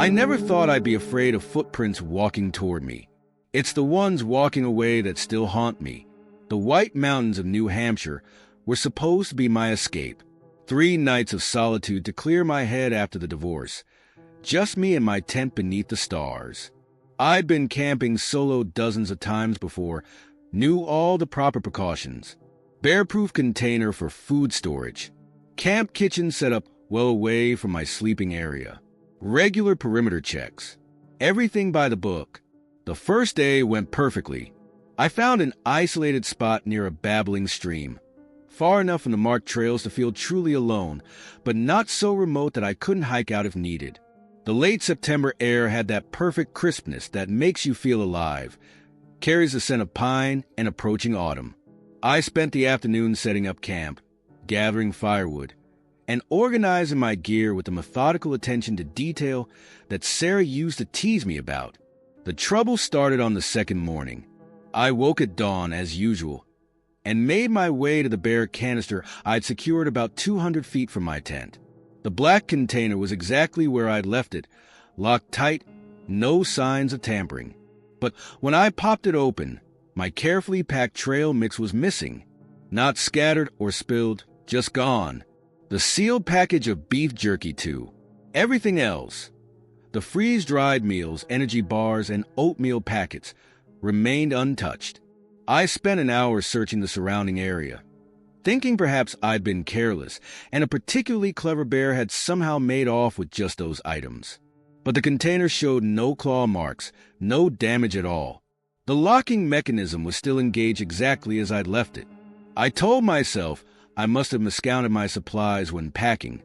I never thought I'd be afraid of footprints walking toward me. It's the ones walking away that still haunt me. The White Mountains of New Hampshire were supposed to be my escape. 3 nights of solitude to clear my head after the divorce. Just me and my tent beneath the stars. I'd been camping solo dozens of times before, knew all the proper precautions. Bear-proof container for food storage. Camp kitchen set up well away from my sleeping area. Regular perimeter checks. Everything by the book. The first day went perfectly. I found an isolated spot near a babbling stream. Far enough from the marked trails to feel truly alone, but not so remote that I couldn't hike out if needed. The late September air had that perfect crispness that makes you feel alive. Carries the scent of pine and approaching autumn. I spent the afternoon setting up camp, gathering firewood, and organizing my gear with the methodical attention to detail that Sarah used to tease me about. The trouble started on the second morning. I woke at dawn as usual, and made my way to the bare canister I'd secured about 200 feet from my tent. The black container was exactly where I'd left it, locked tight, no signs of tampering. But when I popped it open, my carefully packed trail mix was missing. Not scattered or spilled, just gone. The sealed package of beef jerky, too. Everything else, the freeze-dried meals, energy bars, and oatmeal packets, remained untouched. I spent an hour searching the surrounding area, thinking perhaps I'd been careless, and a particularly clever bear had somehow made off with just those items. But the container showed no claw marks, no damage at all. The locking mechanism was still engaged exactly as I'd left it. I told myself I must have miscounted my supplies when packing,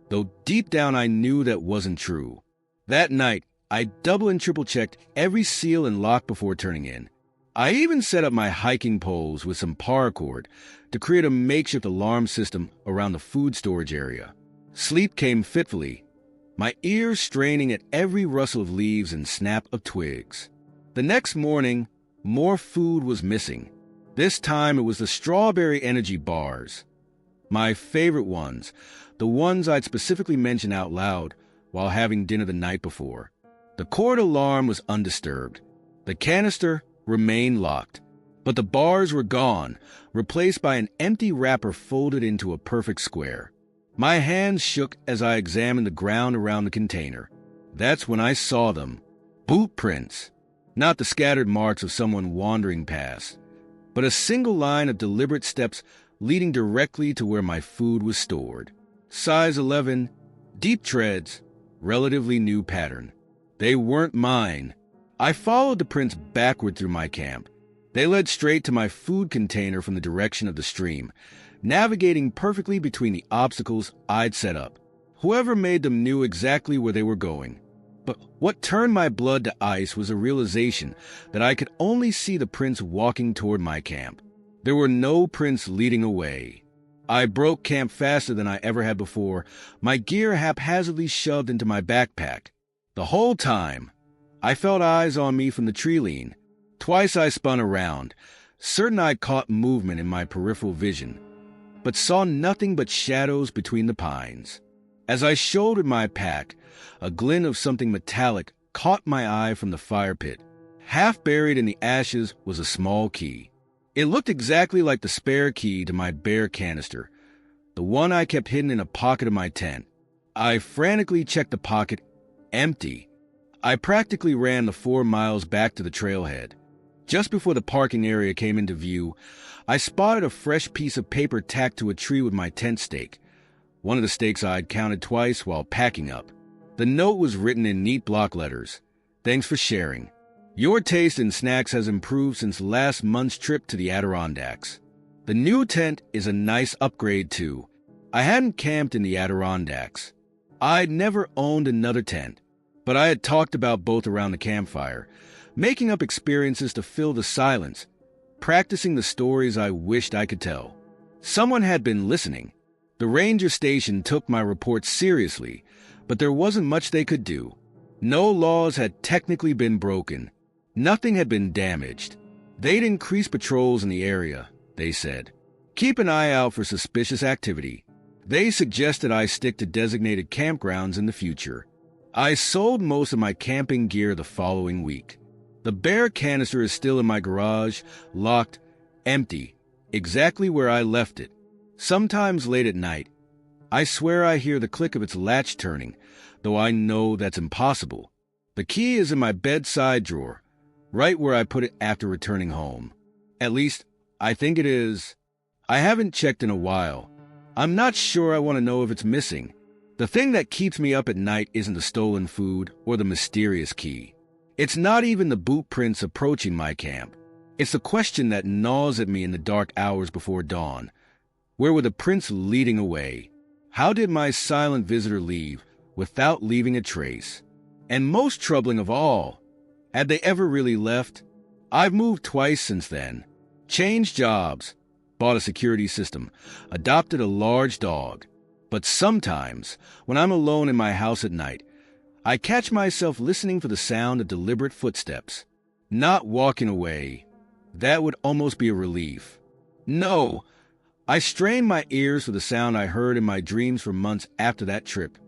though deep down I knew that wasn't true. That night, I double and triple checked every seal and lock before turning in. I even set up my hiking poles with some paracord to create a makeshift alarm system around the food storage area. Sleep came fitfully, my ears straining at every rustle of leaves and snap of twigs. The next morning, more food was missing. This time it was the strawberry energy bars. My favorite ones, the ones I'd specifically mentioned out loud while having dinner the night before. The cord alarm was undisturbed. The canister remained locked, but the bars were gone, replaced by an empty wrapper folded into a perfect square. My hands shook as I examined the ground around the container. That's when I saw them. Boot prints. Not the scattered marks of someone wandering past, but a single line of deliberate steps leading directly to where my food was stored. Size 11, deep treads, relatively new pattern. They weren't mine. I followed the prints backward through my camp. They led straight to my food container from the direction of the stream, navigating perfectly between the obstacles I'd set up. Whoever made them knew exactly where they were going. But what turned my blood to ice was a realization that I could only see the prints walking toward my camp. There were no prints leading away. I broke camp faster than I ever had before, my gear haphazardly shoved into my backpack. The whole time, I felt eyes on me from the tree lean. Twice I spun around, certain I caught movement in my peripheral vision, but saw nothing but shadows between the pines. As I shouldered my pack, a glint of something metallic caught my eye from the fire pit. Half buried in the ashes was a small key. It looked exactly like the spare key to my bear canister, the one I kept hidden in a pocket of my tent. I frantically checked the pocket. Empty. I practically ran the 4 miles back to the trailhead. Just before the parking area came into view, I spotted a fresh piece of paper tacked to a tree with my tent stake, one of the stakes I'd counted twice while packing up. The note was written in neat block letters. Thanks for sharing. Your taste in snacks has improved since last month's trip to the Adirondacks. The new tent is a nice upgrade too. I hadn't camped in the Adirondacks. I'd never owned another tent, but I had talked about both around the campfire, making up experiences to fill the silence, practicing the stories I wished I could tell. Someone had been listening. The ranger station took my report seriously, but there wasn't much they could do. No laws had technically been broken. Nothing had been damaged. They'd increase patrols in the area, they said. Keep an eye out for suspicious activity. They suggested I stick to designated campgrounds in the future. I sold most of my camping gear the following week. The bear canister is still in my garage, locked, empty, exactly where I left it. Sometimes late at night, I swear I hear the click of its latch turning, though I know that's impossible. The key is in my bedside drawer, right where I put it after returning home. At least, I think it is. I haven't checked in a while. I'm not sure I want to know if it's missing. The thing that keeps me up at night isn't the stolen food or the mysterious key. It's not even the boot prints approaching my camp. It's the question that gnaws at me in the dark hours before dawn. Where were the prints leading away? How did my silent visitor leave without leaving a trace? And most troubling of all, had they ever really left? I've moved twice since then, changed jobs, bought a security system, adopted a large dog. But sometimes, when I'm alone in my house at night, I catch myself listening for the sound of deliberate footsteps, not walking away. That would almost be a relief. No, I strained my ears for the sound I heard in my dreams for months after that trip.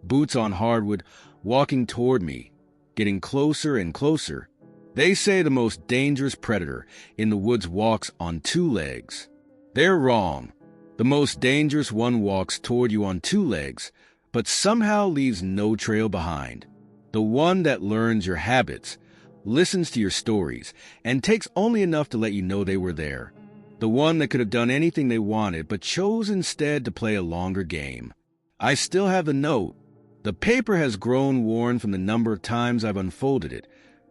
Boots on hardwood, walking toward me, getting closer and closer. They say the most dangerous predator in the woods walks on two legs. They're wrong. The most dangerous one walks toward you on two legs, but somehow leaves no trail behind. The one that learns your habits, listens to your stories, and takes only enough to let you know they were there. The one that could have done anything they wanted, but chose instead to play a longer game. I still have the note. The paper has grown worn from the number of times I've unfolded it,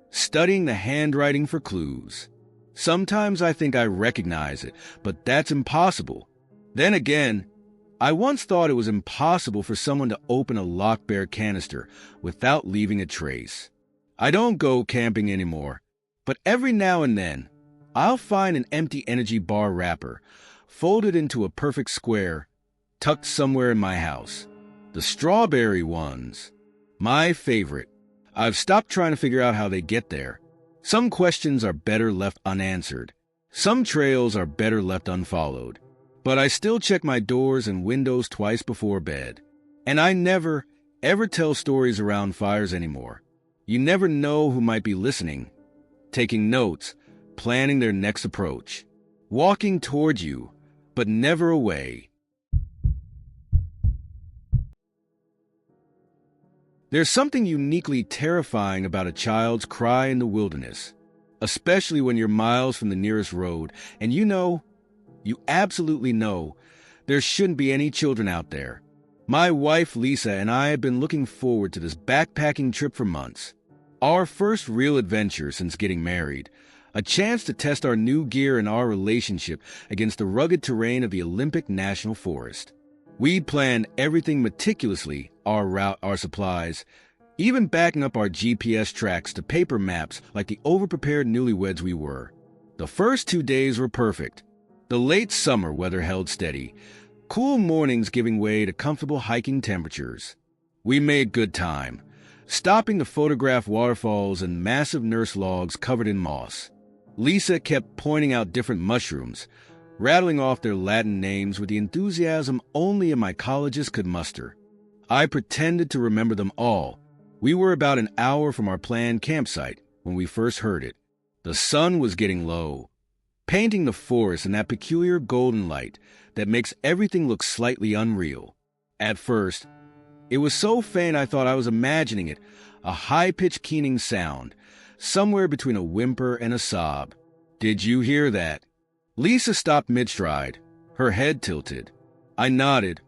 studying the handwriting for clues. Sometimes I think I recognize it, but that's impossible. Then again, I once thought it was impossible for someone to open a locked bear canister without leaving a trace. I don't go camping anymore, but every now and then, I'll find an empty energy bar wrapper, folded into a perfect square, tucked somewhere in my house. The strawberry ones. My favorite. I've stopped trying to figure out how they get there. Some questions are better left unanswered. Some trails are better left unfollowed. But I still check my doors and windows twice before bed. And I never, ever tell stories around fires anymore. You never know who might be listening, taking notes, planning their next approach, walking toward you, but never away. There's something uniquely terrifying about a child's cry in the wilderness, especially when you're miles from the nearest road, and you absolutely know, there shouldn't be any children out there. My wife, Lisa, and I have been looking forward to this backpacking trip for months. Our first real adventure since getting married. A chance to test our new gear and our relationship against the rugged terrain of the Olympic National Forest. We'd planned everything meticulously, our route, our supplies, even backing up our GPS tracks to paper maps like the overprepared newlyweds we were. The first 2 days were perfect. The late summer weather held steady, cool mornings giving way to comfortable hiking temperatures. We made good time, stopping to photograph waterfalls and massive nurse logs covered in moss. Lisa kept pointing out different mushrooms, rattling off their Latin names with the enthusiasm only a mycologist could muster. I pretended to remember them all. We were about an hour from our planned campsite when we first heard it. The sun was getting low, painting the forest in that peculiar golden light that makes everything look slightly unreal. At first, it was so faint I thought I was imagining it, a high-pitched keening sound, somewhere between a whimper and a sob. Did you hear that? Lisa stopped mid-stride, her head tilted. I nodded,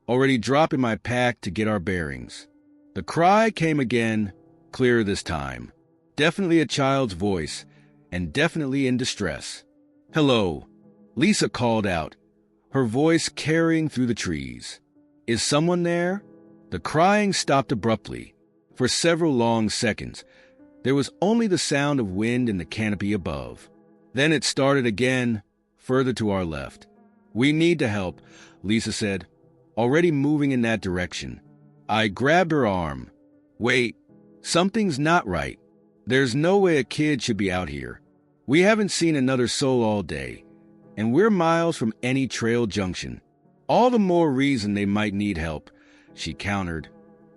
already dropping my pack to get our bearings. The cry came again, clearer this time. Definitely a child's voice, and definitely in distress. "Hello," Lisa called out, her voice carrying through the trees. "Is someone there?" The crying stopped abruptly. For several long seconds, there was only the sound of wind in the canopy above. Then it started again, further to our left. "We need to help," Lisa said, already moving in that direction. I grabbed her arm. "Wait, something's not right. There's no way a kid should be out here. We haven't seen another soul all day, and we're miles from any trail junction. All the more reason they might need help," she countered.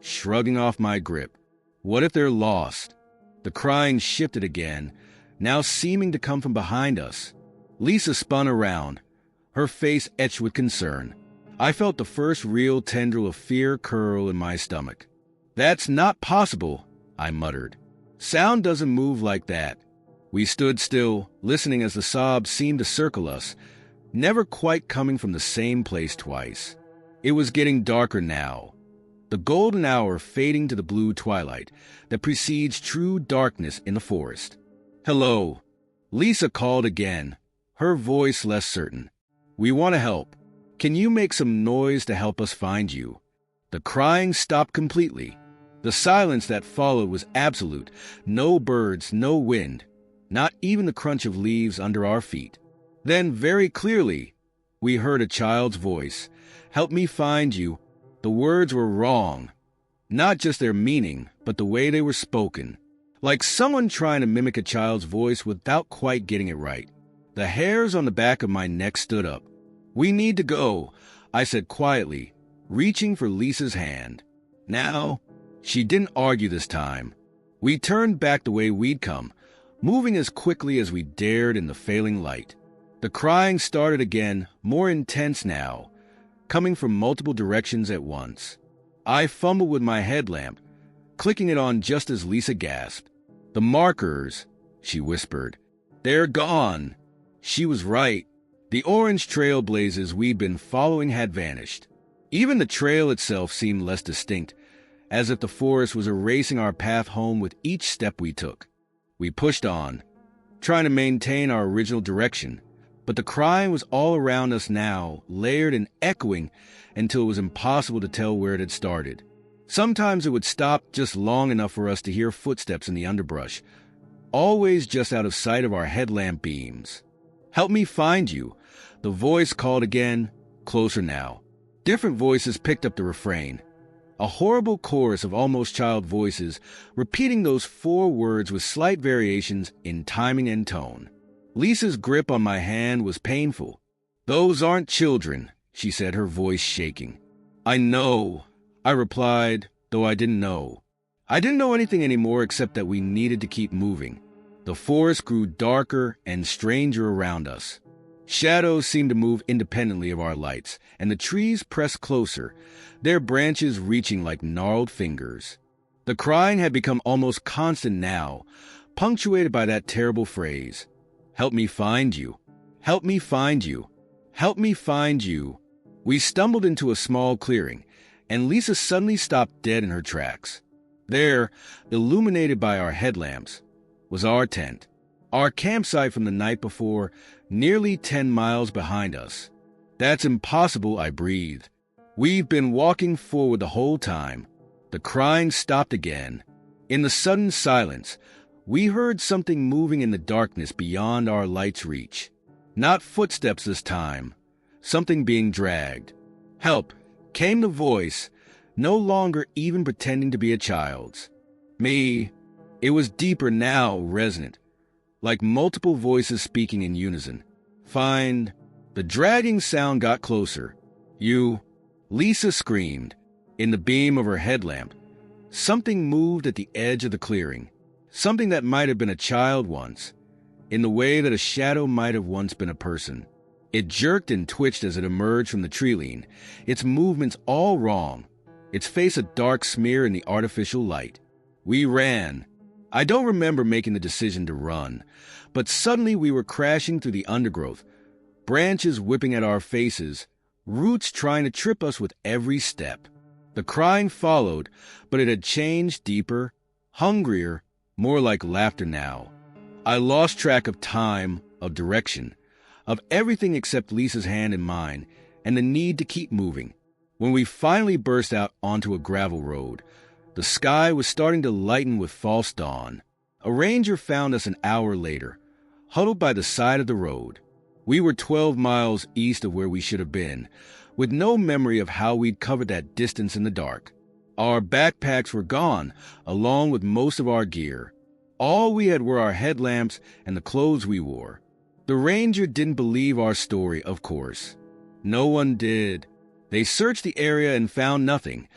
shrugging off my grip. What if they're lost? The crying shifted again, now seeming to come from behind us. Lisa spun around, her face etched with concern. I felt the first real tendril of fear curl in my stomach. "That's not possible," I muttered. "Sound doesn't move like that." We stood still, listening as the sobs seemed to circle us, never quite coming from the same place twice. It was getting darker now, the golden hour fading to the blue twilight that precedes true darkness in the forest. "Hello," Lisa called again, her voice less certain. "We want to help. Can you make some noise to help us find you?" The crying stopped completely. The silence that followed was absolute. No birds, no wind, not even the crunch of leaves under our feet. Then, very clearly, we heard a child's voice. "Help me find you." The words were wrong. Not just their meaning, but the way they were spoken. Like someone trying to mimic a child's voice without quite getting it right. The hairs on the back of my neck stood up. "We need to go," I said quietly, reaching for Lisa's hand. "Now?" She didn't argue this time. We turned back the way we'd come, moving as quickly as we dared in the failing light. The crying started again, more intense now, coming from multiple directions at once. I fumbled with my headlamp, clicking it on just as Lisa gasped. "The markers," she whispered. "They're gone." She was right. The orange trailblazes we'd been following had vanished. Even the trail itself seemed less distinct, as if the forest was erasing our path home with each step we took. We pushed on, trying to maintain our original direction, but the crying was all around us now, layered and echoing until it was impossible to tell where it had started. Sometimes it would stop just long enough for us to hear footsteps in the underbrush, always just out of sight of our headlamp beams. "Help me find you," the voice called again, closer now. Different voices picked up the refrain. A horrible chorus of almost child voices, repeating those 4 words with slight variations in timing and tone. Lisa's grip on my hand was painful. "Those aren't children," she said, her voice shaking. "I know," I replied, though I didn't know. I didn't know anything anymore except that we needed to keep moving. The forest grew darker and stranger around us. Shadows seemed to move independently of our lights, and the trees pressed closer, their branches reaching like gnarled fingers. The crying had become almost constant now, punctuated by that terrible phrase, "Help me find you. Help me find you. Help me find you." We stumbled into a small clearing, and Lisa suddenly stopped dead in her tracks. There, illuminated by our headlamps, was our tent, our campsite from the night before, nearly 10 miles behind us. "That's impossible," I breathed. "We've been walking forward the whole time." The crying stopped again. In the sudden silence, we heard something moving in the darkness beyond our light's reach. Not footsteps this time, something being dragged. "Help," came the voice, no longer even pretending to be a child's. "Me." It was deeper now, resonant, like multiple voices speaking in unison. "Find." The dragging sound got closer. "You." Lisa screamed. In the beam of her headlamp, something moved at the edge of the clearing. Something that might have been a child once, in the way that a shadow might have once been a person. It jerked and twitched as it emerged from the tree-lean, its movements all wrong, its face a dark smear in the artificial light. We ran. I don't remember making the decision to run, but suddenly we were crashing through the undergrowth, branches whipping at our faces, roots trying to trip us with every step. The crying followed, but it had changed deeper, hungrier, more like laughter now. I lost track of time, of direction, of everything except Lisa's hand in mine, and the need to keep moving. When we finally burst out onto a gravel road, the sky was starting to lighten with false dawn. A ranger found us an hour later, huddled by the side of the road. We were 12 miles east of where we should have been, with no memory of how we'd covered that distance in the dark. Our backpacks were gone, along with most of our gear. All we had were our headlamps and the clothes we wore. The ranger didn't believe our story, of course. No one did. They searched the area and found nothing.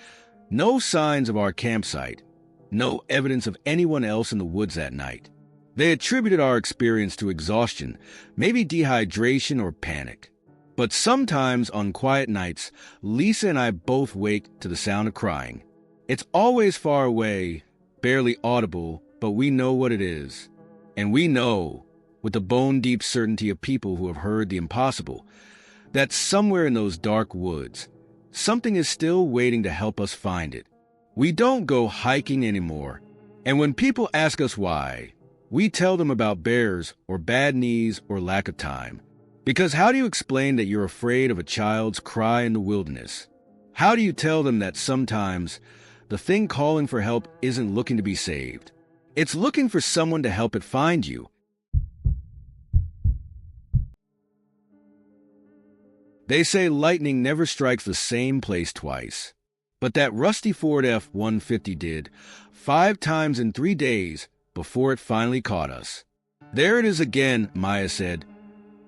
No signs of our campsite. No evidence of anyone else in the woods that night. They attributed our experience to exhaustion, maybe dehydration or panic. But sometimes on quiet nights, Lisa and I both wake to the sound of crying. It's always far away, barely audible, but we know what it is. And we know, with the bone-deep certainty of people who have heard the impossible, that somewhere in those dark woods, something is still waiting to help us find it. We don't go hiking anymore. And when people ask us why, we tell them about bears or bad knees or lack of time. Because how do you explain that you're afraid of a child's cry in the wilderness? How do you tell them that sometimes the thing calling for help isn't looking to be saved? It's looking for someone to help it find you. They say lightning never strikes the same place twice. But that rusty Ford F-150 did, 5 times in 3 days before it finally caught us. There it is again, Maya said,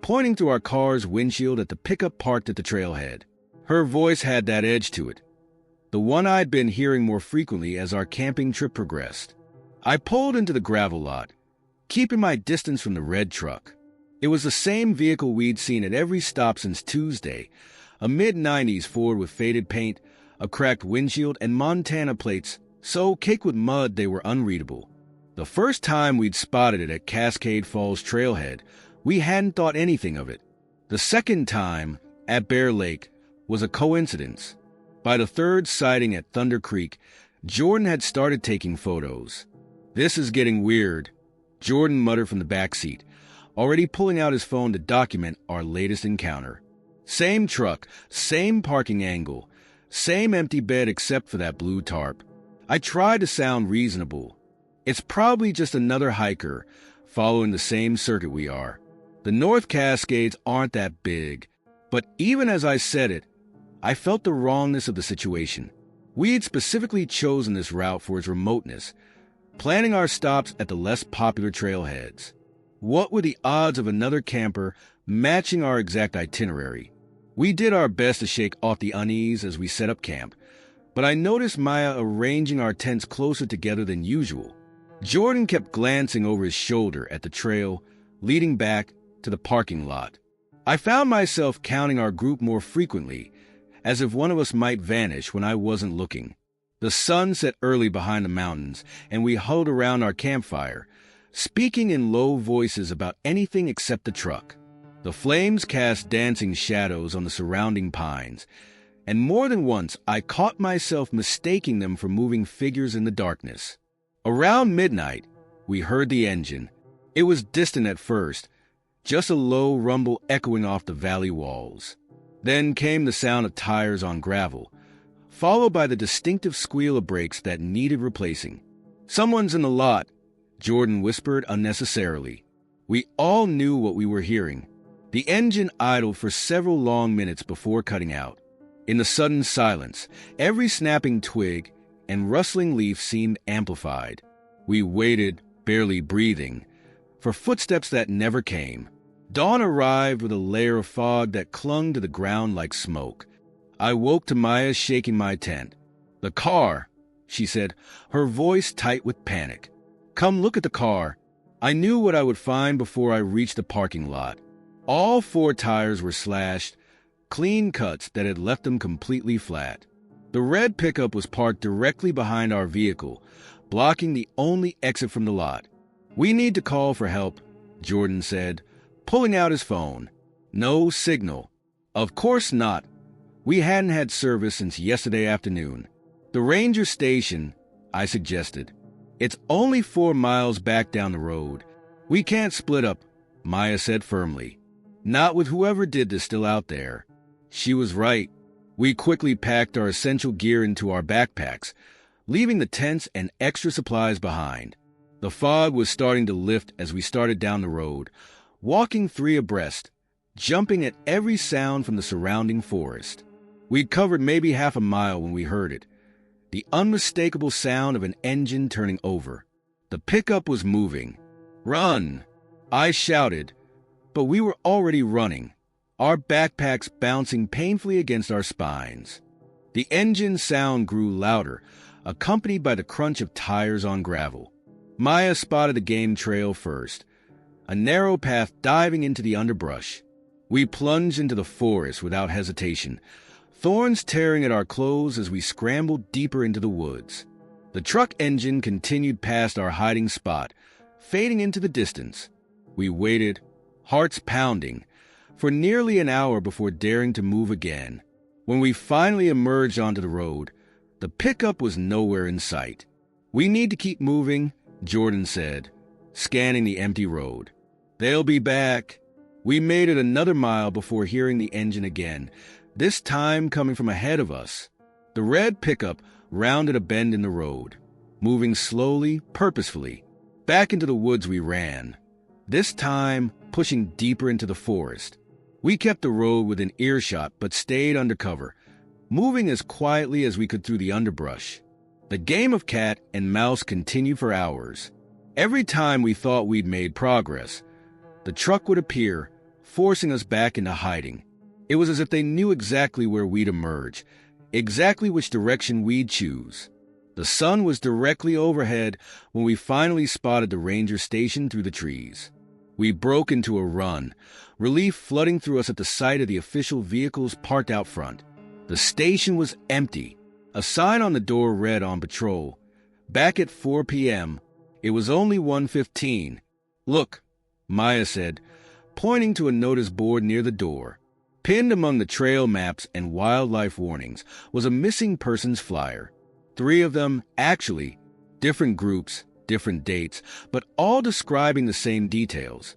pointing through our car's windshield at the pickup parked at the trailhead. Her voice had that edge to it, the one I'd been hearing more frequently as our camping trip progressed. I pulled into the gravel lot, keeping my distance from the red truck. It was the same vehicle we'd seen at every stop since Tuesday, a mid-90s Ford with faded paint, a cracked windshield, and Montana plates so caked with mud they were unreadable. The first time we'd spotted it at Cascade Falls Trailhead, we hadn't thought anything of it. The second time, at Bear Lake, was a coincidence. By the third sighting at Thunder Creek, Jordan had started taking photos. "This is getting weird," Jordan muttered from the back seat, already pulling out his phone to document our latest encounter. Same truck, same parking angle, same empty bed except for that blue tarp. I tried to sound reasonable. It's probably just another hiker following the same circuit we are. The North Cascades aren't that big, but even as I said it, I felt the wrongness of the situation. We'd specifically chosen this route for its remoteness, planning our stops at the less popular trailheads. What were the odds of another camper matching our exact itinerary? We did our best to shake off the unease as we set up camp, but I noticed Maya arranging our tents closer together than usual. Jordan kept glancing over his shoulder at the trail leading back to the parking lot. I found myself counting our group more frequently, as if one of us might vanish when I wasn't looking. The sun set early behind the mountains, and we huddled around our campfire, speaking in low voices about anything except the truck. The flames cast dancing shadows on the surrounding pines, and more than once I caught myself mistaking them for moving figures in the darkness. Around midnight, we heard the engine. It was distant at first, just a low rumble echoing off the valley walls. Then came the sound of tires on gravel, followed by the distinctive squeal of brakes that needed replacing. "Someone's in the lot," Jordan whispered unnecessarily. We all knew what we were hearing. The engine idled for several long minutes before cutting out. In the sudden silence, every snapping twig and rustling leaf seemed amplified. We waited, barely breathing, for footsteps that never came. Dawn arrived with a layer of fog that clung to the ground like smoke. I woke to Maya shaking my tent. "The car," she said, her voice tight with panic. "Come look at the car." I knew what I would find before I reached the parking lot. All 4 tires were slashed, clean cuts that had left them completely flat. The red pickup was parked directly behind our vehicle, blocking the only exit from the lot. "We need to call for help," Jordan said, pulling out his phone. No signal. Of course not. We hadn't had service since yesterday afternoon. "The ranger station," I suggested. "It's only 4 miles back down the road. We can't split up," Maya said firmly. "Not with whoever did this still out there." She was right. We quickly packed our essential gear into our backpacks, leaving the tents and extra supplies behind. The fog was starting to lift as we started down the road, walking 3 abreast, jumping at every sound from the surrounding forest. We'd covered maybe half a mile when we heard it, the unmistakable sound of an engine turning over. The pickup was moving. "Run!" I shouted, but we were already running, our backpacks bouncing painfully against our spines. The engine sound grew louder, accompanied by the crunch of tires on gravel. Maya spotted the game trail first, a narrow path diving into the underbrush. We plunged into the forest without hesitation, thorns tearing at our clothes as we scrambled deeper into the woods. The truck engine continued past our hiding spot, fading into the distance. We waited, hearts pounding, for nearly an hour before daring to move again. When we finally emerged onto the road, the pickup was nowhere in sight. "We need to keep moving," Jordan said, scanning the empty road. "They'll be back." We made it another mile before hearing the engine again, this time coming from ahead of us. The red pickup rounded a bend in the road, moving slowly, purposefully. Back into the woods we ran, this time pushing deeper into the forest. We kept the road within earshot but stayed undercover, moving as quietly as we could through the underbrush. The game of cat and mouse continued for hours. Every time we thought we'd made progress, the truck would appear, forcing us back into hiding. It was as if they knew exactly where we'd emerge, exactly which direction we'd choose. The sun was directly overhead when we finally spotted the ranger station through the trees. We broke into a run, relief flooding through us at the sight of the official vehicles parked out front. The station was empty. A sign on the door read "On patrol." Back at 4 p.m., it was only 1:15. "Look," Maya said, pointing to a notice board near the door. Pinned among the trail maps and wildlife warnings was a missing persons flyer. 3 of them, actually, different groups, different dates, but all describing the same details.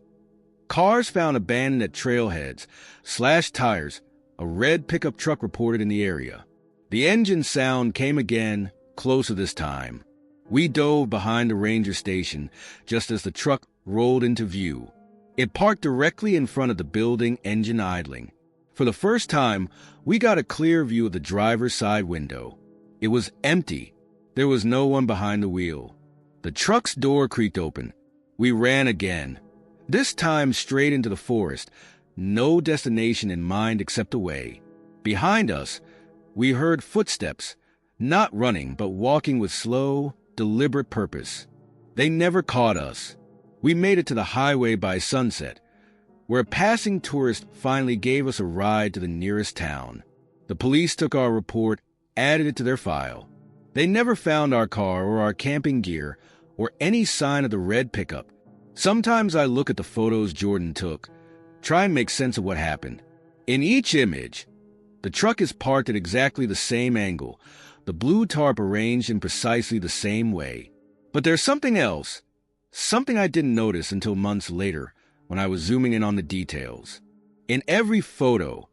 Cars found abandoned at trailheads, slashed tires, a red pickup truck reported in the area. The engine sound came again, closer this time. We dove behind the ranger station just as the truck rolled into view. It parked directly in front of the building, engine idling. For the first time, we got a clear view of the driver's side window. It was empty. There was no one behind the wheel. The truck's door creaked open. We ran again, this time straight into the forest, no destination in mind except away. Behind us, we heard footsteps, not running but walking with slow, deliberate purpose. They never caught us. We made it to the highway by sunset, where a passing tourist finally gave us a ride to the nearest town. The police took our report, added it to their file. They never found our car or our camping gear or any sign of the red pickup. Sometimes I look at the photos Jordan took, try and make sense of what happened. In each image, the truck is parked at exactly the same angle, the blue tarp arranged in precisely the same way. But there's something else, something I didn't notice until months later when I was zooming in on the details. In every photo,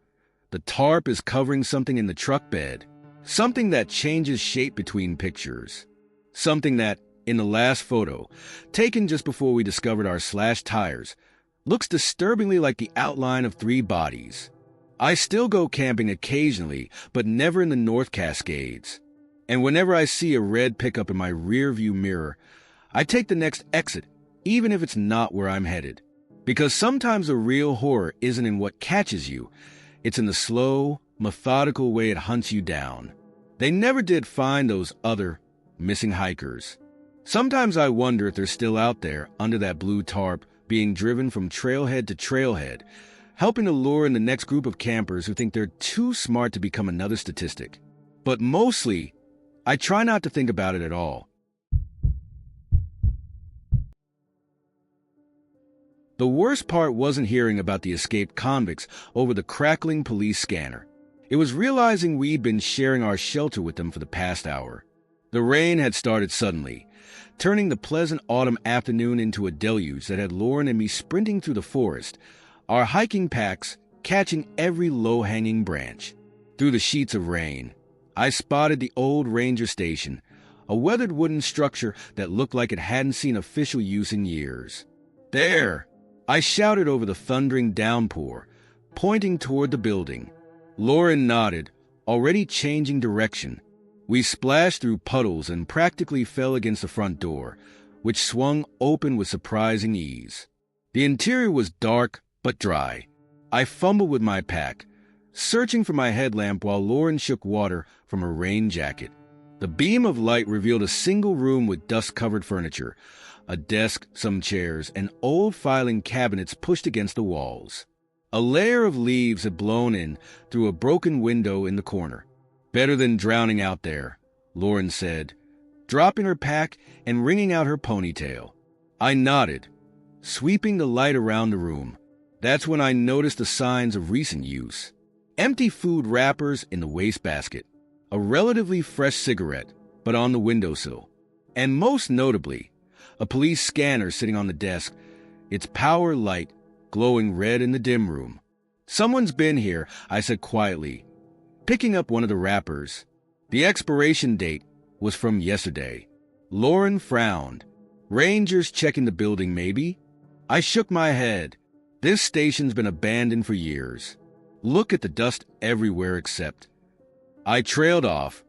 the tarp is covering something in the truck bed, something that changes shape between pictures, something that, in the last photo, taken just before we discovered our slashed tires, looks disturbingly like the outline of 3 bodies. I still go camping occasionally, but never in the North Cascades. And whenever I see a red pickup in my rearview mirror, I take the next exit, even if it's not where I'm headed. Because sometimes the real horror isn't in what catches you, it's in the slow, methodical way it hunts you down. They never did find those other missing hikers. Sometimes I wonder if they're still out there under that blue tarp, being driven from trailhead to trailhead, helping to lure in the next group of campers who think they're too smart to become another statistic. But mostly, I try not to think about it at all. The worst part wasn't hearing about the escaped convicts over the crackling police scanner. It was realizing we'd been sharing our shelter with them for the past hour. The rain had started suddenly, turning the pleasant autumn afternoon into a deluge that had Lauren and me sprinting through the forest, our hiking packs catching every low-hanging branch. Through the sheets of rain, I spotted the old ranger station, a weathered wooden structure that looked like it hadn't seen official use in years. "There!" I shouted over the thundering downpour, pointing toward the building. Lauren nodded, already changing direction. We splashed through puddles and practically fell against the front door, which swung open with surprising ease. The interior was dark but dry. I fumbled with my pack, searching for my headlamp while Lauren shook water from her rain jacket. The beam of light revealed a single room with dust-covered furniture, a desk, some chairs, and old filing cabinets pushed against the walls. A layer of leaves had blown in through a broken window in the corner. "Better than drowning out there," Lauren said, dropping her pack and wringing out her ponytail. I nodded, sweeping the light around the room. That's when I noticed the signs of recent use. Empty food wrappers in the wastebasket, a relatively fresh cigarette, but on the windowsill, and most notably, a police scanner sitting on the desk, its power light glowing red in the dim room. "Someone's been here," I said quietly, picking up one of the wrappers. The expiration date was from yesterday. Lauren frowned. "Rangers checking the building, maybe?" I shook my head. "This station's been abandoned for years. Look at the dust everywhere except..." I trailed off,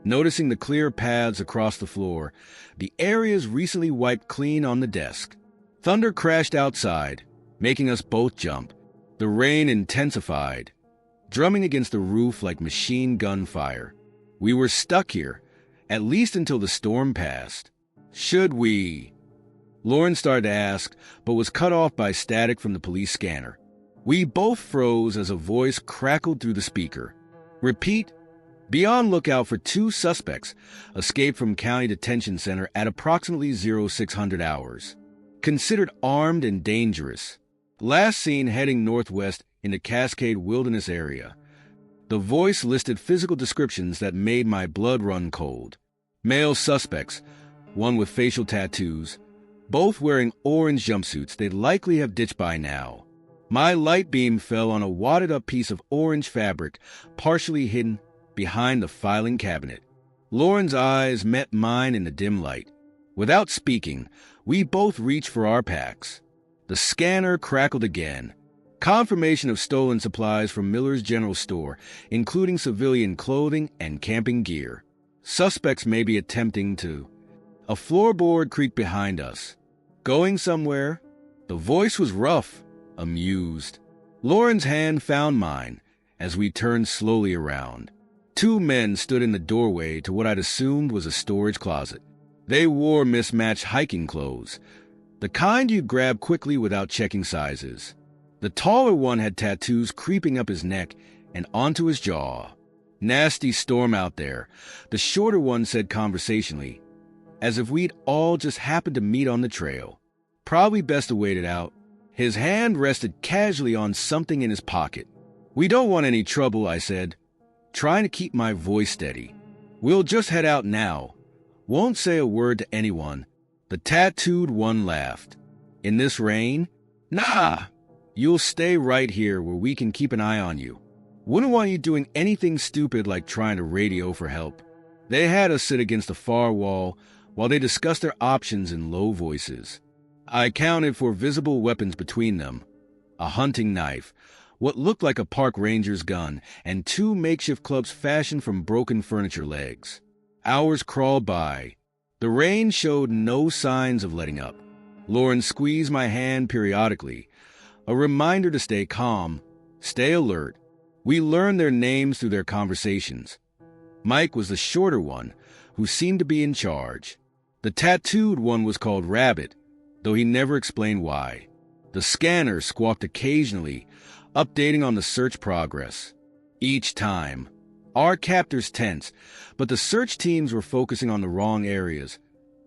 noticing the clear paths across the floor, the areas recently wiped clean on the desk. Thunder crashed outside, making us both jump. The rain intensified, drumming against the roof like machine gun fire. We were stuck here, at least until the storm passed. "Should we?" Lauren started to ask, but was cut off by static from the police scanner. We both froze as a voice crackled through the speaker. "Repeat. Be on lookout for 2 suspects escaped from County Detention Center at approximately 0600 hours. Considered armed and dangerous. Last seen heading northwest in the Cascade Wilderness area." The voice listed physical descriptions that made my blood run cold. Male suspects, one with facial tattoos, both wearing orange jumpsuits they'd likely have ditched by now. My light beam fell on a wadded-up piece of orange fabric, partially hidden behind the filing cabinet. Lauren's eyes met mine in the dim light. Without speaking, we both reached for our packs. The scanner crackled again. Confirmation of stolen supplies from Miller's General Store, including civilian clothing and camping gear. Suspects may be attempting to... A floorboard creaked behind us. "Going somewhere?" The voice was rough, amused. Lauren's hand found mine as we turned slowly around. 2 men stood in the doorway to what I'd assumed was a storage closet. They wore mismatched hiking clothes, the kind you'd grab quickly without checking sizes. The taller one had tattoos creeping up his neck and onto his jaw. "Nasty storm out there," the shorter one said conversationally, as if we'd all just happened to meet on the trail. "Probably best to wait it out." His hand rested casually on something in his pocket. "We don't want any trouble," I said, trying to keep my voice steady. "We'll just head out now. Won't say a word to anyone." The tattooed one laughed. "In this rain?" "Nah! You'll stay right here where we can keep an eye on you. Wouldn't want you doing anything stupid like trying to radio for help." They had us sit against the far wall while they discussed their options in low voices. I counted for visible weapons between them. A hunting knife, what looked like a park ranger's gun, and 2 makeshift clubs fashioned from broken furniture legs. Hours crawled by. The rain showed no signs of letting up. Lauren squeezed my hand periodically, a reminder to stay calm, stay alert. We learned their names through their conversations. Mike was the shorter one, who seemed to be in charge. The tattooed one was called Rabbit, though he never explained why. The scanner squawked occasionally, updating on the search progress. Each time, our captors tensed, but the search teams were focusing on the wrong areas,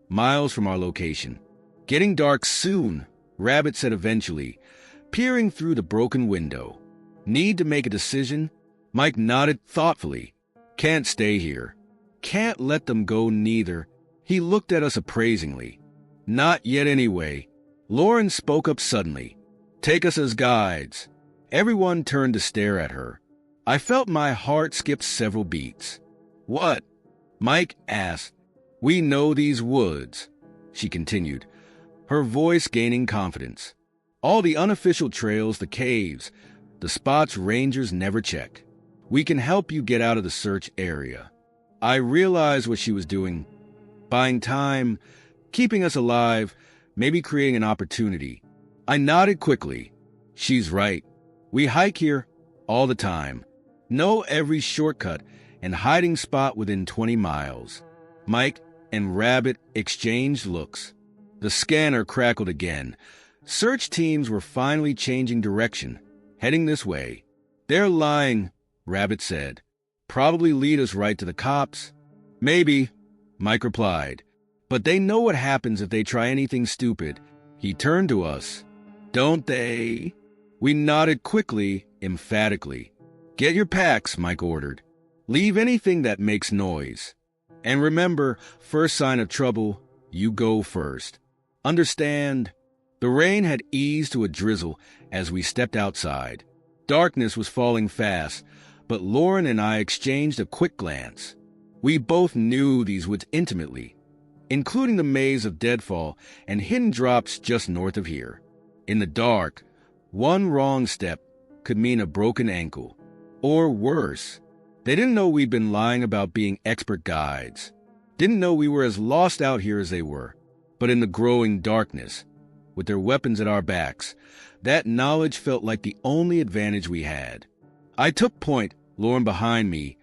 miles from our location. "Getting dark soon," Rabbit said eventually, peering through the broken window. "Need to make a decision?" Mike nodded thoughtfully. "Can't stay here. Can't let them go neither." He looked at us appraisingly. "Not yet anyway." Lauren spoke up suddenly. "Take us as guides." Everyone turned to stare at her. I felt my heart skip several beats. "What?" Mike asked. "We know these woods," she continued, her voice gaining confidence. "All the unofficial trails, the caves, the spots rangers never check. We can help you get out of the search area." I realized what she was doing. Buying time, keeping us alive, maybe creating an opportunity. I nodded quickly. She's right. We hike here all the time. Know every shortcut and hiding spot within 20 miles. Mike and Rabbit exchanged looks. The scanner crackled again. Search teams were finally changing direction, heading this way. "They're lying," Rabbit said. "Probably lead us right to the cops." "Maybe," Mike replied. "But they know what happens if they try anything stupid." He turned to us. "Don't they?" We nodded quickly, emphatically. "Get your packs," Mike ordered. "Leave anything that makes noise. And remember, first sign of trouble, you go first. Understand?" The rain had eased to a drizzle as we stepped outside. Darkness was falling fast, but Lauren and I exchanged a quick glance. We both knew these woods intimately, including the maze of deadfall and hidden drops just north of here. In the dark, one wrong step could mean a broken ankle. Or worse. They didn't know we'd been lying about being expert guides. Didn't know we were as lost out here as they were. But in the growing darkness, with their weapons at our backs, that knowledge felt like the only advantage we had. I took point, Lauren behind me,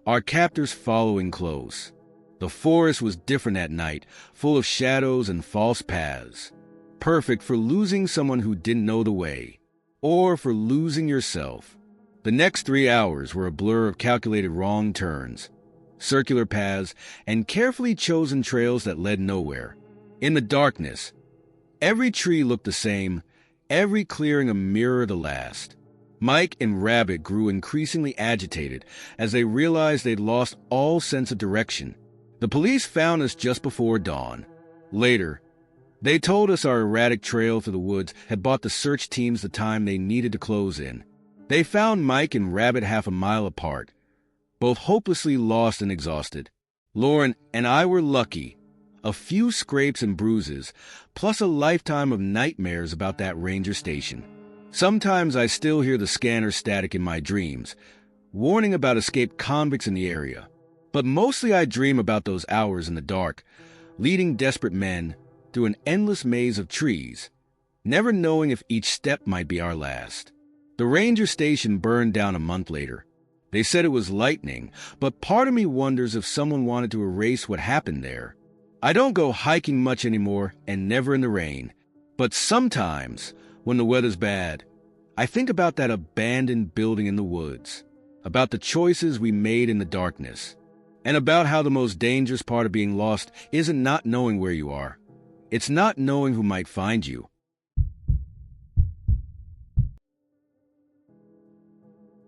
our captors following close. The forest was different at night, full of shadows and false paths. Perfect for losing someone who didn't know the way, or for losing yourself. The next 3 hours were a blur of calculated wrong turns, circular paths, and carefully chosen trails that led nowhere. In the darkness, every tree looked the same, every clearing a mirror of the last. Mike and Rabbit grew increasingly agitated as they realized they'd lost all sense of direction. The police found us just before dawn. Later, they told us our erratic trail through the woods had bought the search teams the time they needed to close in. They found Mike and Rabbit half a mile apart, both hopelessly lost and exhausted. Lauren and I were lucky. A few scrapes and bruises, plus a lifetime of nightmares about that ranger station. Sometimes I still hear the scanner static in my dreams, warning about escaped convicts in the area. But mostly I dream about those hours in the dark, leading desperate men through an endless maze of trees, never knowing if each step might be our last. The ranger station burned down a month later. They said it was lightning, but part of me wonders if someone wanted to erase what happened there. I don't go hiking much anymore and never in the rain. But sometimes, when the weather's bad, I think about that abandoned building in the woods, about the choices we made in the darkness, and about how the most dangerous part of being lost isn't not knowing where you are. It's not knowing who might find you.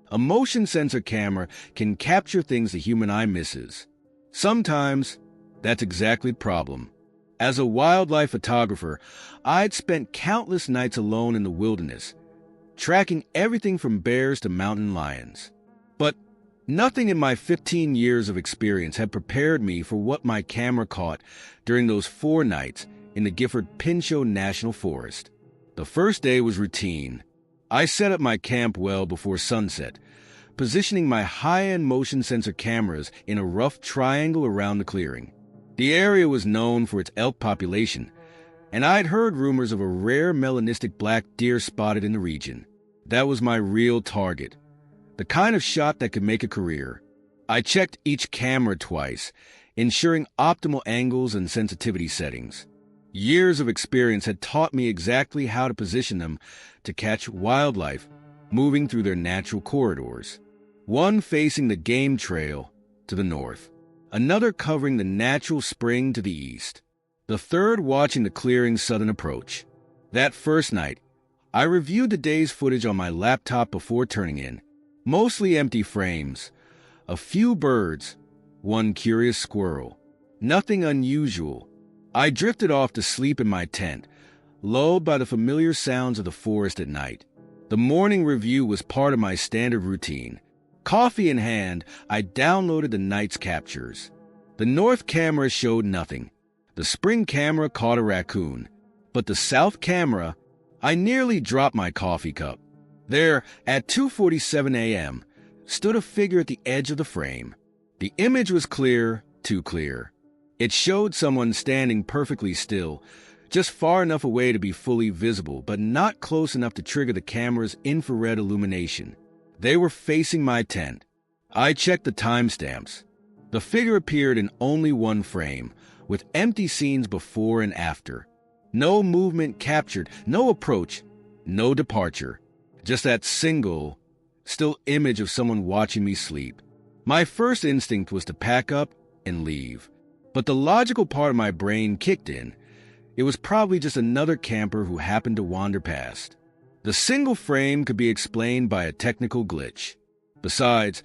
A motion sensor camera can capture things the human eye misses. Sometimes, that's exactly the problem. As a wildlife photographer, I'd spent countless nights alone in the wilderness, tracking everything from bears to mountain lions. But nothing in my 15 years of experience had prepared me for what my camera caught during those 4 nights in the Gifford-Pinchot National Forest. The first day was routine. I set up my camp well before sunset, positioning my high-end motion sensor cameras in a rough triangle around the clearing. The area was known for its elk population, and I'd heard rumors of a rare melanistic black deer spotted in the region. That was my real target, the kind of shot that could make a career. I checked each camera twice, ensuring optimal angles and sensitivity settings. Years of experience had taught me exactly how to position them to catch wildlife moving through their natural corridors. One facing the game trail to the north, another covering the natural spring to the east, the third watching the clearing's southern approach. That first night, I reviewed the day's footage on my laptop before turning in. Mostly empty frames, a few birds, one curious squirrel. Nothing unusual. I drifted off to sleep in my tent, lulled by the familiar sounds of the forest at night. The morning review was part of my standard routine. Coffee in hand, I downloaded the night's captures. The north camera showed nothing. The spring camera caught a raccoon. But the south camera, I nearly dropped my coffee cup. There, at 2:47 a.m., stood a figure at the edge of the frame. The image was clear, too clear. It showed someone standing perfectly still, just far enough away to be fully visible, but not close enough to trigger the camera's infrared illumination. They were facing my tent. I checked the timestamps. The figure appeared in only one frame, with empty scenes before and after. No movement captured, no approach, no departure. Just that single, still image of someone watching me sleep. My first instinct was to pack up and leave. But the logical part of my brain kicked in. It was probably just another camper who happened to wander past. The single frame could be explained by a technical glitch. Besides,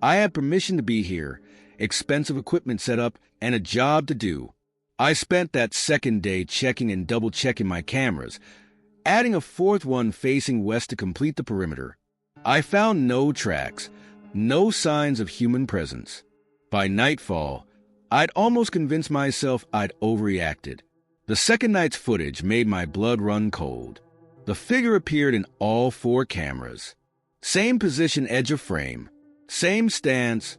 I had permission to be here, expensive equipment set up, and a job to do. I spent that second day checking and double-checking my cameras, adding a fourth one facing west to complete the perimeter. I found no tracks, no signs of human presence. By nightfall, I'd almost convinced myself I'd overreacted. The second night's footage made my blood run cold. The figure appeared in all 4 cameras. Same position, edge of frame. Same stance,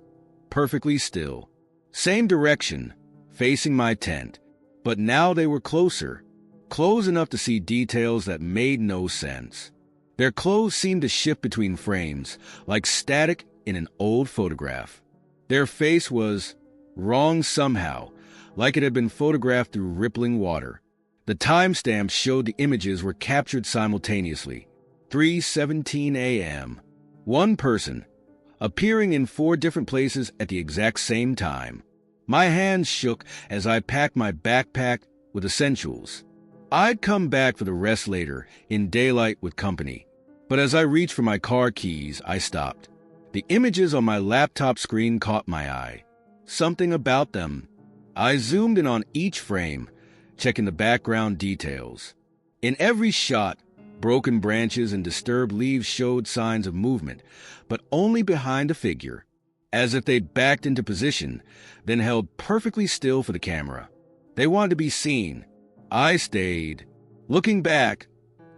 perfectly still. Same direction, facing my tent. But now they were closer, close enough to see details that made no sense. Their clothes seemed to shift between frames, like static in an old photograph. Their face was wrong somehow, like it had been photographed through rippling water. The timestamps showed the images were captured simultaneously. 3:17 a.m. One person, appearing in 4 different places at the exact same time. My hands shook as I packed my backpack with essentials. I'd come back for the rest later, in daylight with company. But as I reached for my car keys, I stopped. The images on my laptop screen caught my eye. Something about them. I zoomed in on each frame, checking the background details. In every shot, broken branches and disturbed leaves showed signs of movement, but only behind a figure, as if they'd backed into position, then held perfectly still for the camera. They wanted to be seen. I stayed. Looking back,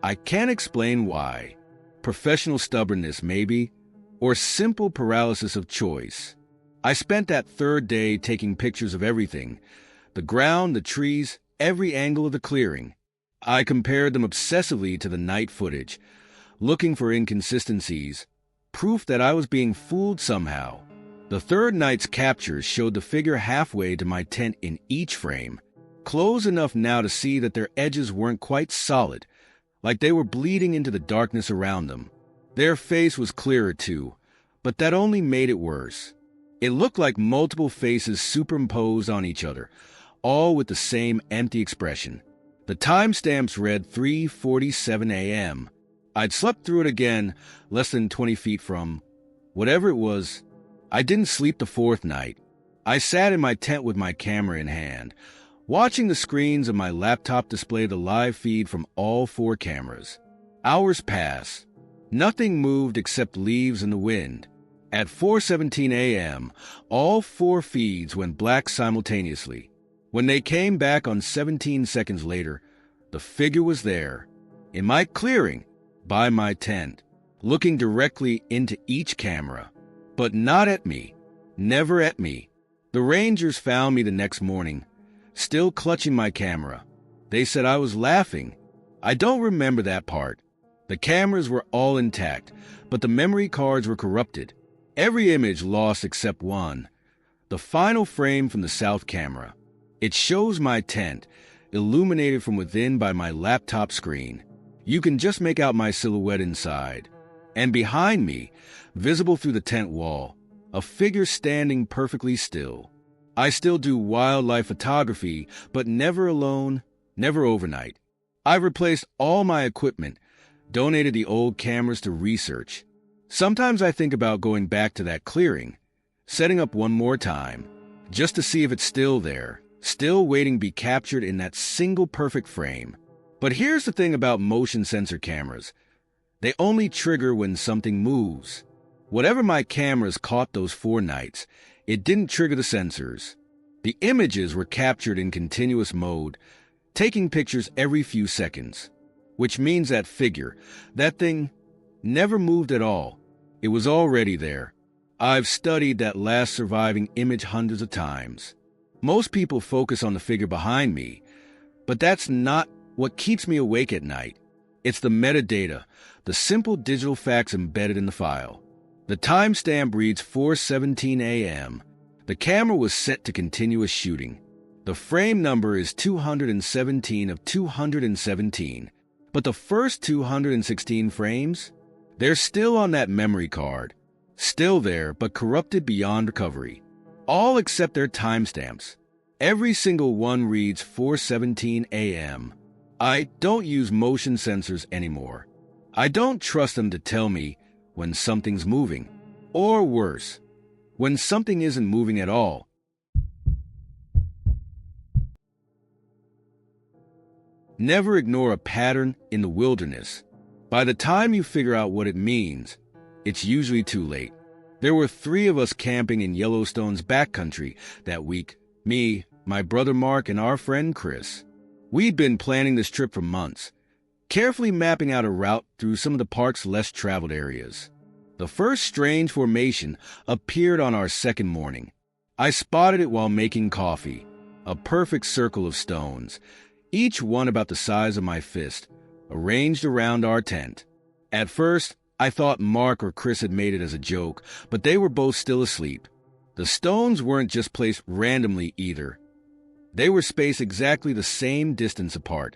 I can't explain why. Professional stubbornness, maybe, or simple paralysis of choice. I spent that third day taking pictures of everything, the ground, the trees, every angle of the clearing. I compared them obsessively to the night footage, looking for inconsistencies, proof that I was being fooled somehow. The third night's captures showed the figure halfway to my tent in each frame, close enough now to see that their edges weren't quite solid, like they were bleeding into the darkness around them. Their face was clearer too, but that only made it worse. It looked like multiple faces superimposed on each other, all with the same empty expression. The timestamps read 3:47 a.m. I'd slept through it again, less than 20 feet from whatever it was. I didn't sleep the fourth night. I sat in my tent with my camera in hand, watching the screens of my laptop display the live feed from all 4 cameras. Hours passed. Nothing moved except leaves in the wind. At 4:17 a.m., all 4 feeds went black simultaneously. When they came back on 17 seconds later, the figure was there, in my clearing, by my tent, looking directly into each camera. But not at me, never at me. The Rangers found me the next morning, still clutching my camera. They said I was laughing. I don't remember that part. The cameras were all intact, but the memory cards were corrupted. Every image lost except one, the final frame from the south camera. It shows my tent, illuminated from within by my laptop screen. You can just make out my silhouette inside. And behind me, visible through the tent wall, a figure standing perfectly still. I still do wildlife photography, but never alone, never overnight. I've replaced all my equipment, donated the old cameras to research. Sometimes I think about going back to that clearing, setting up one more time, just to see if it's still there, still waiting to be captured in that single perfect frame. But here's the thing about motion sensor cameras. They only trigger when something moves. Whatever my cameras caught those 4 nights, it didn't trigger the sensors. The images were captured in continuous mode, taking pictures every few seconds, which means that figure, that thing, never moved at all. It was already there. I've studied that last surviving image hundreds of times. Most people focus on the figure behind me, but that's not what keeps me awake at night. It's the metadata, the simple digital facts embedded in the file. The timestamp reads 4:17 a.m. The camera was set to continuous shooting. The frame number is 217 of 217, but the first 216 frames? They're still on that memory card. Still there, but corrupted beyond recovery. All except their timestamps. Every single one reads 4:17 a.m. I don't use motion sensors anymore. I don't trust them to tell me when something's moving. Or worse, when something isn't moving at all. Never ignore a pattern in the wilderness. By the time you figure out what it means, it's usually too late. There were 3 of us camping in Yellowstone's backcountry that week. Me, my brother Mark, and our friend Chris. We'd been planning this trip for months, carefully mapping out a route through some of the park's less traveled areas. The first strange formation appeared on our second morning. I spotted it while making coffee, a perfect circle of stones, each one about the size of my fist, arranged around our tent. At first, I thought Mark or Chris had made it as a joke, but they were both still asleep. The stones weren't just placed randomly either. They were spaced exactly the same distance apart,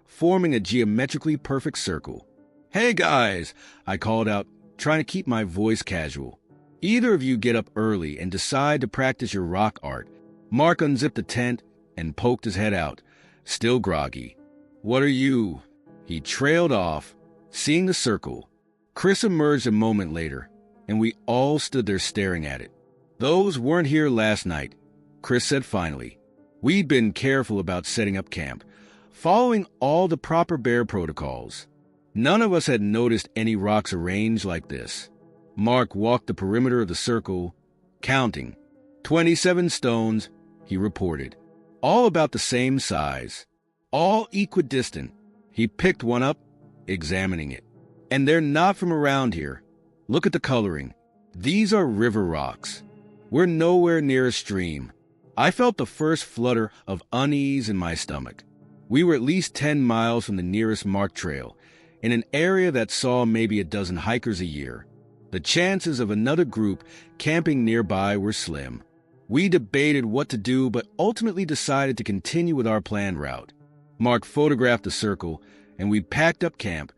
forming a geometrically perfect circle. "Hey guys," I called out, trying to keep my voice casual. "Either of you get up early and decide to practice your rock art." Mark unzipped the tent and poked his head out, still groggy. "What are you?" He trailed off, seeing the circle. Chris emerged a moment later, and we all stood there staring at it. "Those weren't here last night," Chris said finally. "We'd been careful about setting up camp, following all the proper bear protocols. None of us had noticed any rocks arranged like this." Mark walked the perimeter of the circle, counting. 27 stones, he reported. All about the same size. All equidistant. He picked one up, examining it. "And they're not from around here. Look at the coloring. These are river rocks. We're nowhere near a stream." I felt the first flutter of unease in my stomach. We were at least 10 miles from the nearest marked trail, in an area that saw maybe a dozen hikers a year. The chances of another group camping nearby were slim. We debated what to do, but ultimately decided to continue with our planned route. Mark photographed the circle, and we packed up camp,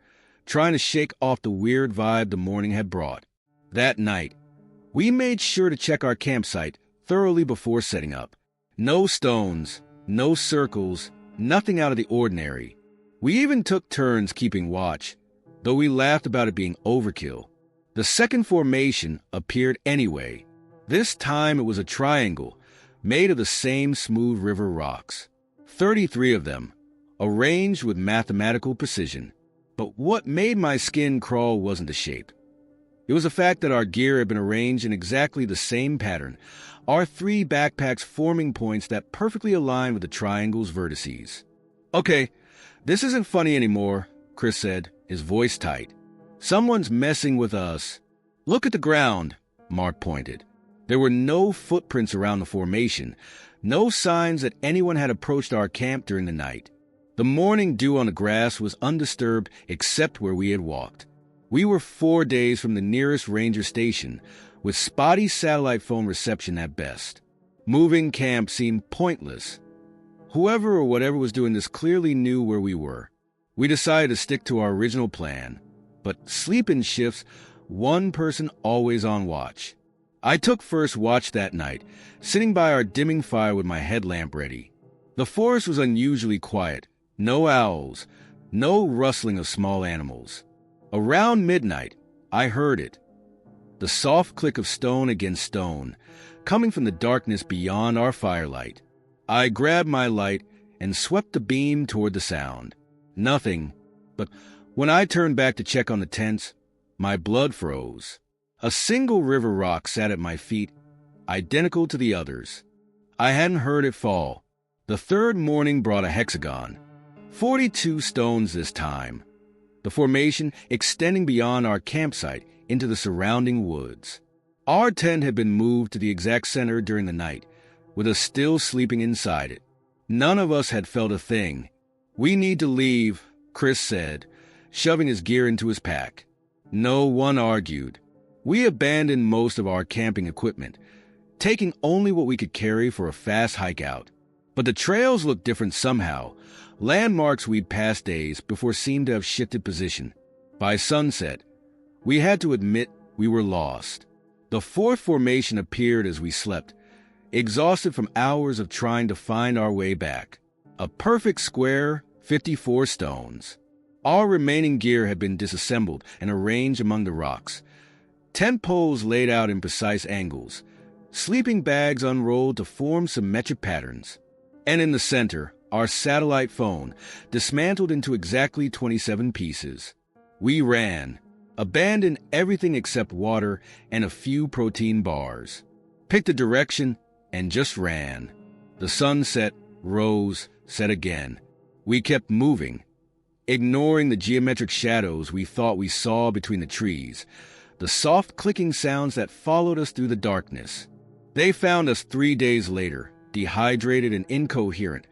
trying to shake off the weird vibe the morning had brought. That night, we made sure to check our campsite thoroughly before setting up. No stones, no circles, nothing out of the ordinary. We even took turns keeping watch, though we laughed about it being overkill. The second formation appeared anyway. This time it was a triangle, made of the same smooth river rocks. 33 of them, arranged with mathematical precision. But what made my skin crawl wasn't the shape. It was the fact that our gear had been arranged in exactly the same pattern, our 3 backpacks forming points that perfectly aligned with the triangle's vertices. "Okay, this isn't funny anymore," Chris said, his voice tight. "Someone's messing with us." "Look at the ground," Mark pointed. There were no footprints around the formation, no signs that anyone had approached our camp during the night. The morning dew on the grass was undisturbed except where we had walked. We were 4 days from the nearest ranger station, with spotty satellite phone reception at best. Moving camp seemed pointless. Whoever or whatever was doing this clearly knew where we were. We decided to stick to our original plan, but sleep in shifts, one person always on watch. I took first watch that night, sitting by our dimming fire with my headlamp ready. The forest was unusually quiet, no owls, no rustling of small animals. Around midnight, I heard it. The soft click of stone against stone, coming from the darkness beyond our firelight. I grabbed my light and swept the beam toward the sound. Nothing, but when I turned back to check on the tents, my blood froze. A single river rock sat at my feet, identical to the others. I hadn't heard it fall. The third morning brought a hexagon. 42 stones this time. The formation extending beyond our campsite into the surrounding woods. Our tent had been moved to the exact center during the night, with us still sleeping inside it. None of us had felt a thing. "We need to leave," Chris said, shoving his gear into his pack. No one argued. We abandoned most of our camping equipment, taking only what we could carry for a fast hike out. But the trails looked different somehow. Landmarks we'd passed days before seemed to have shifted position. By sunset, we had to admit we were lost. The fourth formation appeared as we slept, exhausted from hours of trying to find our way back. A perfect square, 54 stones. Our remaining gear had been disassembled and arranged among the rocks. Tent poles laid out in precise angles, sleeping bags unrolled to form symmetric patterns. And in the center, our satellite phone, dismantled into exactly 27 pieces. We ran, abandoned everything except water and a few protein bars. Picked a direction and just ran. The sun set, rose, set again. We kept moving, ignoring the geometric shadows we thought we saw between the trees, the soft clicking sounds that followed us through the darkness. They found us 3 days later, dehydrated and incoherent,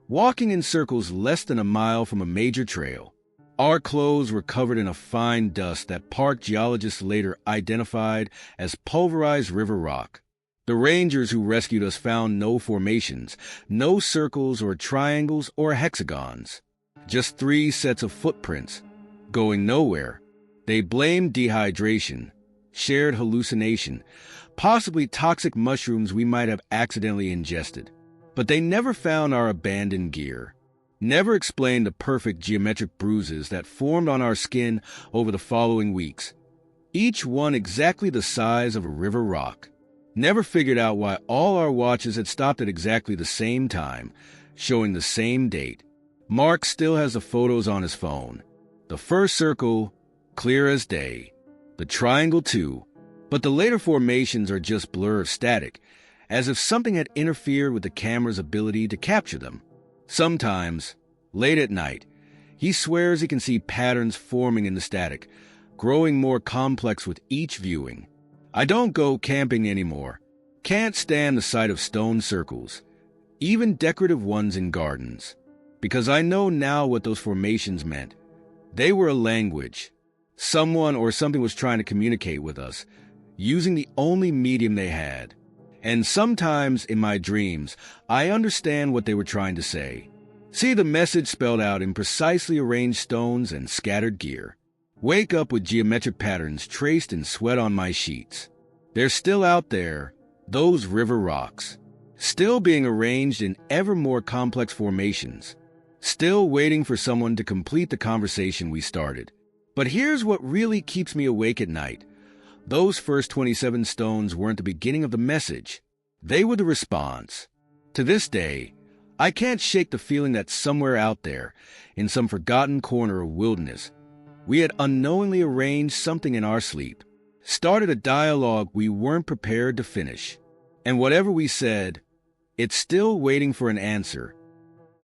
walking in circles less than a mile from a major trail. Our clothes were covered in a fine dust that park geologists later identified as pulverized river rock. The rangers who rescued us found no formations, no circles or triangles or hexagons. Just 3 sets of footprints, going nowhere. They blamed dehydration, shared hallucination, possibly toxic mushrooms we might have accidentally ingested. But they never found our abandoned gear, never explained the perfect geometric bruises that formed on our skin over the following weeks, each one exactly the size of a river rock. Never figured out why all our watches had stopped at exactly the same time, showing the same date. Mark still has the photos on his phone. The first circle, clear as day. The triangle too. But the later formations are just blur of static, as if something had interfered with the camera's ability to capture them. Sometimes, late at night, he swears he can see patterns forming in the static, growing more complex with each viewing. I don't go camping anymore. Can't stand the sight of stone circles, even decorative ones in gardens, because I know now what those formations meant. They were a language. Someone or something was trying to communicate with us, using the only medium they had. And sometimes in my dreams, I understand what they were trying to say. See the message spelled out in precisely arranged stones and scattered gear. Wake up with geometric patterns traced in sweat on my sheets. They're still out there, those river rocks, still being arranged in ever more complex formations, still waiting for someone to complete the conversation we started. But here's what really keeps me awake at night. Those first 27 stones weren't the beginning of the message. They were the response. To this day, I can't shake the feeling that somewhere out there, in some forgotten corner of wilderness, we had unknowingly arranged something in our sleep, started a dialogue we weren't prepared to finish. And whatever we said, it's still waiting for an answer,